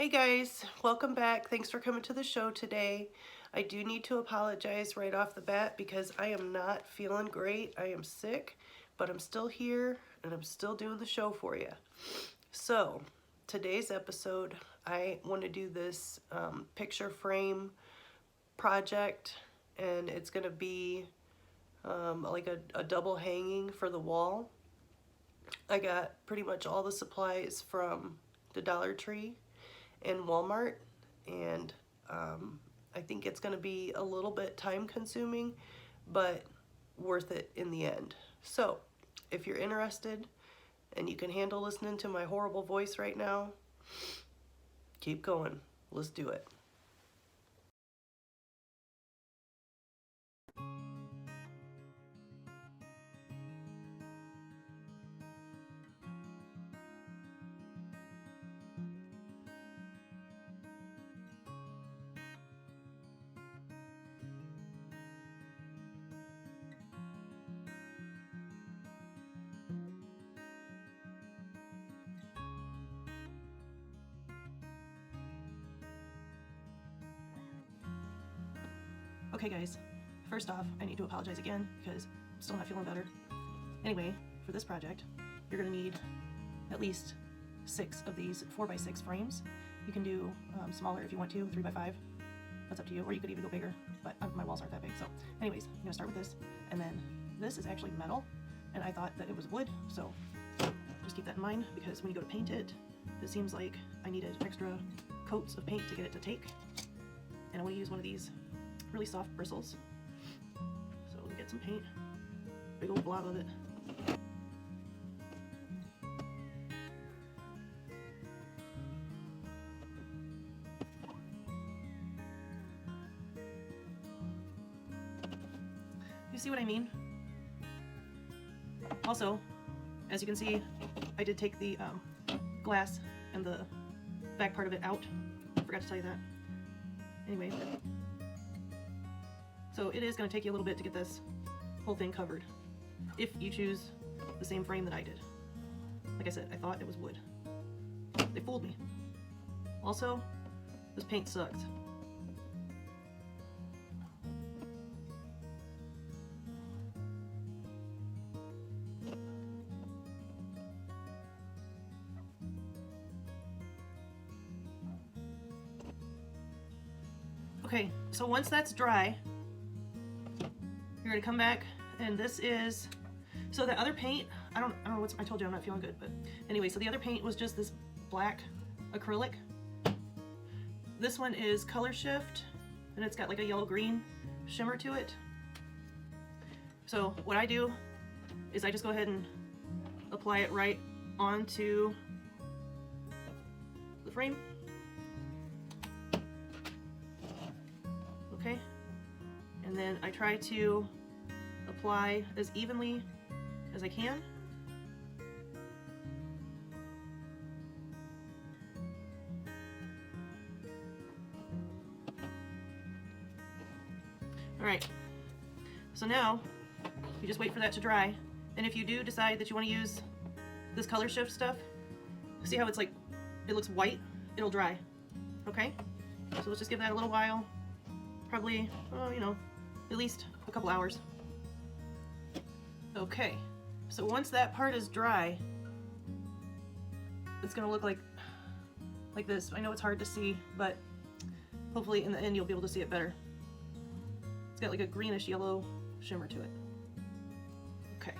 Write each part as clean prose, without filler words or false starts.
Hey guys, welcome back. Thanks for coming to the show today. I do need to apologize right off the bat because I am not feeling great. I am sick, but I'm still here and I'm still doing the show for you. So, today's episode, I want to do this picture frame project, and it's going to be like a double hanging for the wall. I got pretty much all the supplies from the Dollar Tree and Walmart, and I think it's going to be a little bit time consuming, but worth it in the end. So if you're interested and you can handle listening to my horrible voice right now, keep going. Let's do it. Okay guys, first off, I need to apologize again because I'm still not feeling better. Anyway, for this project, you're going to need at least 6 of these 4x6 frames. You can do smaller if you want to, 3x5. That's up to you, or you could even go bigger, but my walls aren't that big. So anyways, I'm going to start with this, and then this is actually metal, and I thought that it was wood, so just keep that in mind, because when you go to paint it, it seems like I needed extra coats of paint to get it to take, and I want to use one of these really soft bristles. So let me get some paint, big old blob of it. You see what I mean? Also, as you can see, I did take the glass and the back part of it out. I forgot to tell you that. Anyway, so it is going to take you a little bit to get this whole thing covered, if you choose the same frame that I did. Like I said, I thought it was wood. They fooled me. Also, this paint sucked. Okay, so once that's dry, you're gonna come back, and this is, so the other paint, I don't know what's, I told you I'm not feeling good, but anyway, so the other paint was just this black acrylic. This one is Color Shift, and it's got like a yellow-green shimmer to it. So what I do is I just go ahead and apply it right onto the frame. Okay, and then I try to apply as evenly as I can. All right, so now you just wait for that to dry, and if you do decide that you want to use this Color Shift stuff, see how it's like, it looks white? It'll dry, okay? So let's just give that a little while. Probably, you know, at least a couple hours. Okay, so once that part is dry, it's gonna look like this. I know it's hard to see, but hopefully in the end you'll be able to see it better. It's got like a greenish yellow shimmer to it. Okay.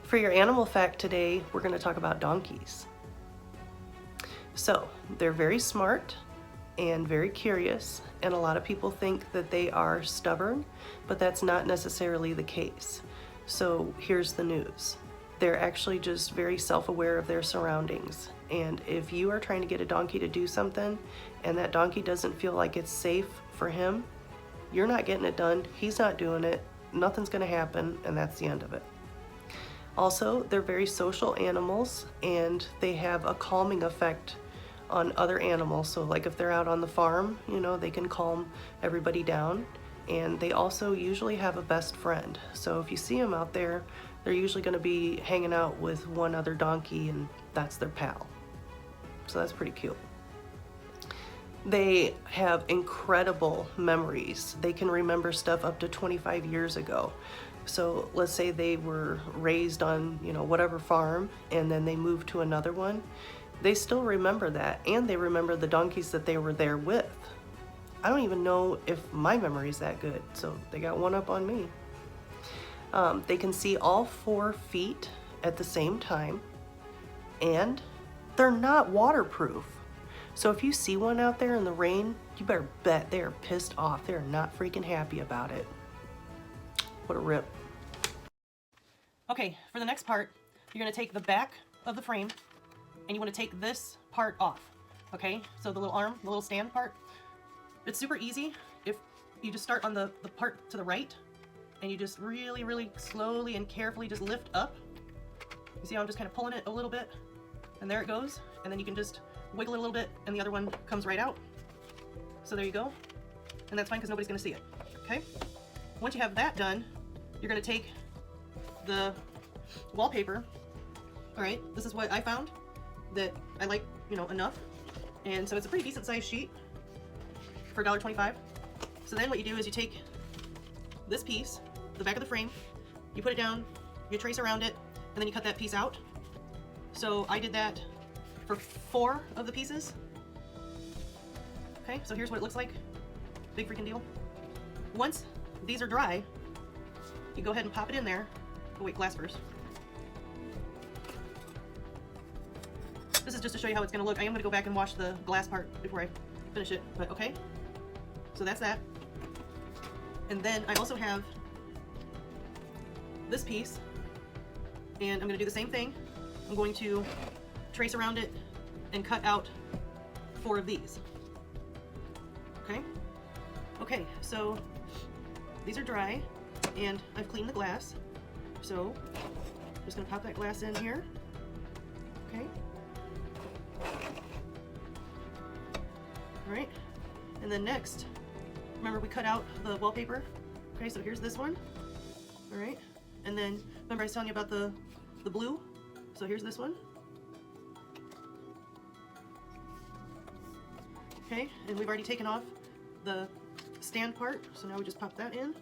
For your animal fact today, we're going to talk about donkeys. So, they're very smart and very curious, and a lot of people think that they are stubborn, but that's not necessarily the case. So, here's the news. They're actually just very self-aware of their surroundings, and if you are trying to get a donkey to do something and that donkey doesn't feel like it's safe for him, you're not getting it done, he's not doing it, nothing's going to happen, and that's the end of it. Also, they're very social animals, and they have a calming effect on other animals. So like if they're out on the farm, you know, they can calm everybody down. And they also usually have a best friend. So if you see them out there, they're usually going to be hanging out with one other donkey, and that's their pal. So that's pretty cute. They have incredible memories. They can remember stuff up to 25 years ago. So let's say they were raised on, whatever farm, and then they moved to another one. They still remember that, and they remember the donkeys that they were there with. I don't even know if my memory is that good, so they got one up on me. They can see all 4 feet at the same time, and they're not waterproof. So if you see one out there in the rain, you better bet they are pissed off. They're not freaking happy about it. What a rip. Okay, for the next part, you're gonna take the back of the frame and you wanna take this part off, okay? So the little arm, the little stand part, it's super easy if you just start on the part to the right and you just really, really slowly and carefully just lift up. You see how I'm just kind of pulling it a little bit, and there it goes. And then you can just wiggle it a little bit and the other one comes right out. So there you go. And that's fine because nobody's gonna see it, okay? Once you have that done, you're gonna take the wallpaper. All right, this is what I found that I like, enough. And so it's a pretty decent sized sheet for $1.25. So then what you do is you take this piece, the back of the frame, you put it down, you trace around it, and then you cut that piece out. So I did that for 4 of the pieces. Okay, so here's what it looks like. Big freaking deal. Once these are dry, you go ahead and pop it in there. Oh wait, glass first. This is just to show you how it's gonna look. I am gonna go back and wash the glass part before I finish it, but okay. So that's that. And then I also have this piece, and I'm gonna do the same thing. I'm going to trace around it and cut out 4 of these. Okay? Okay, so these are dry, and I've cleaned the glass. So I'm just gonna pop that glass in here. Okay? Alright, and then next, remember we cut out the wallpaper? Okay, so here's this one. Alright, and then remember I was telling you about the blue? So here's this one. Okay, and we've already taken off the stand part, so now we just pop that in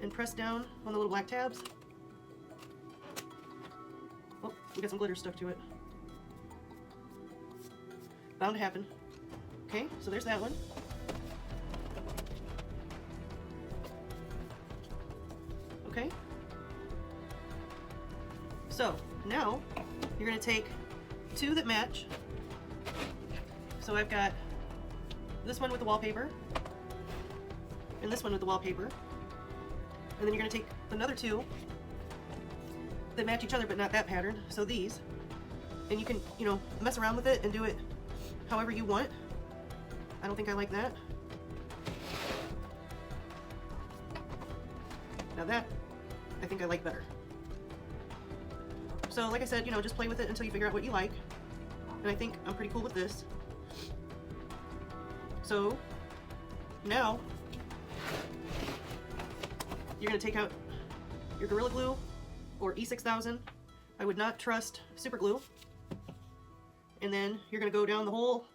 and press down on the little black tabs. Oh, we got some glitter stuck to it. Bound to happen. Okay, so there's that one. Okay. So now you're going to take 2 that match. So I've got this one with the wallpaper and this one with the wallpaper. And then you're going to take another 2 that match each other but not that pattern. So these. And you can, mess around with it and do it however you want. I don't think I like that. Now that, I think I like better. So like I said, just play with it until you figure out what you like. And I think I'm pretty cool with this. So now you're going to take out your Gorilla Glue or E6000. I would not trust super glue. And then you're going to go down the whole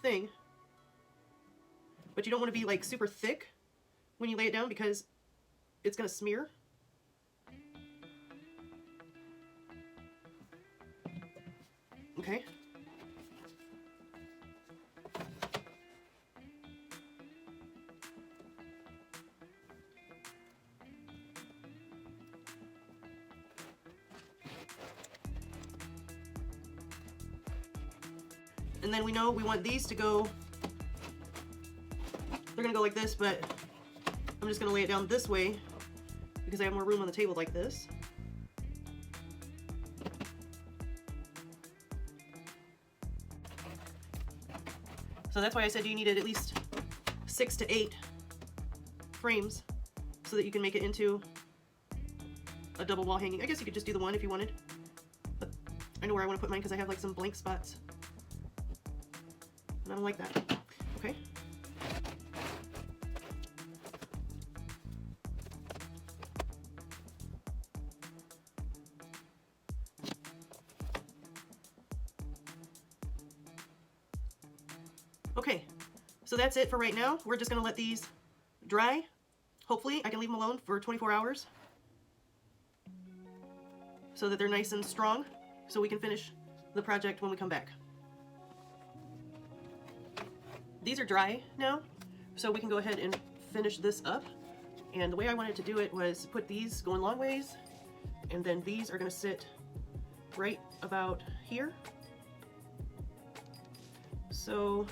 thing. But you don't want to be like super thick when you lay it down because it's going to smear. Okay. And then we know we want these to go, they're gonna go like this, but I'm just gonna lay it down this way because I have more room on the table like this. So that's why I said you needed at least 6 to 8 frames so that you can make it into a double wall hanging. I guess you could just do the one if you wanted, but I know where I want to put mine because I have like some blank spots. And I don't like that. Okay. So that's it for right now. We're just gonna let these dry. Hopefully I can leave them alone for 24 hours so that they're nice and strong so we can finish the project when we come back. These are dry now, so we can go ahead and finish this up. And the way I wanted to do it was put these going long ways, and then these are gonna sit right about here. So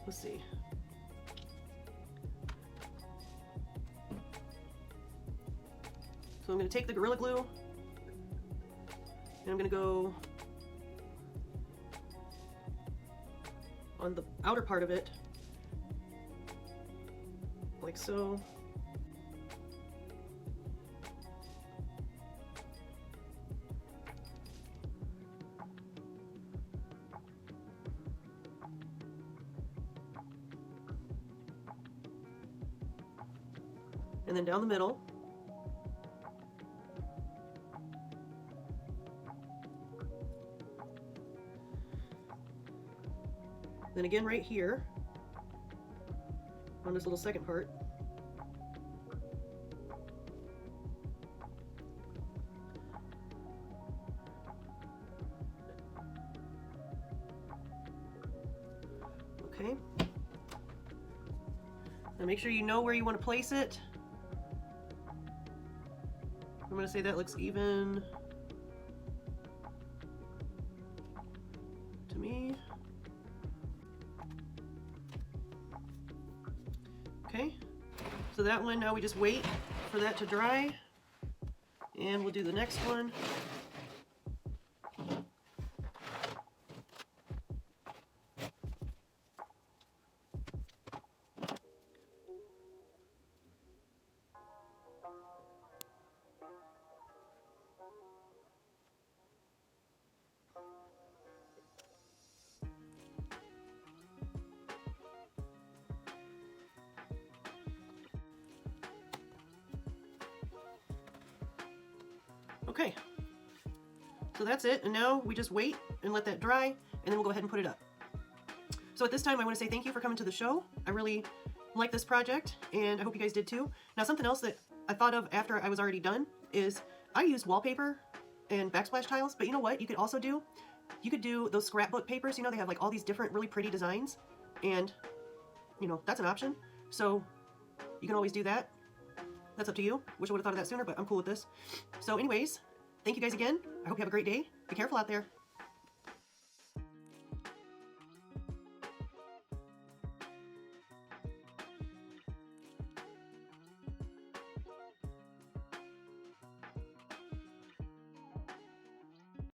let's see. So I'm going to take the Gorilla Glue and I'm going to go on the outer part of it, like so. And then down the middle. Then again right here on this little second part. Okay. Now make sure you know where you want to place it. I'm going to say that looks even to me. Okay, so that one, now we just wait for that to dry, and we'll do the next one. Okay, so that's it, and now we just wait and let that dry, and then we'll go ahead and put it up. So at this time, I want to say thank you for coming to the show. I really like this project, and I hope you guys did too. Now, something else that I thought of after I was already done is I used wallpaper and backsplash tiles, but you know what you could also do? You could do those scrapbook papers. You know, they have like all these different really pretty designs, and you know, that's an option. So you can always do that. That's up to you. Wish I would have thought of that sooner, but I'm cool with this. So anyways, thank you guys again. I hope you have a great day. Be careful out there.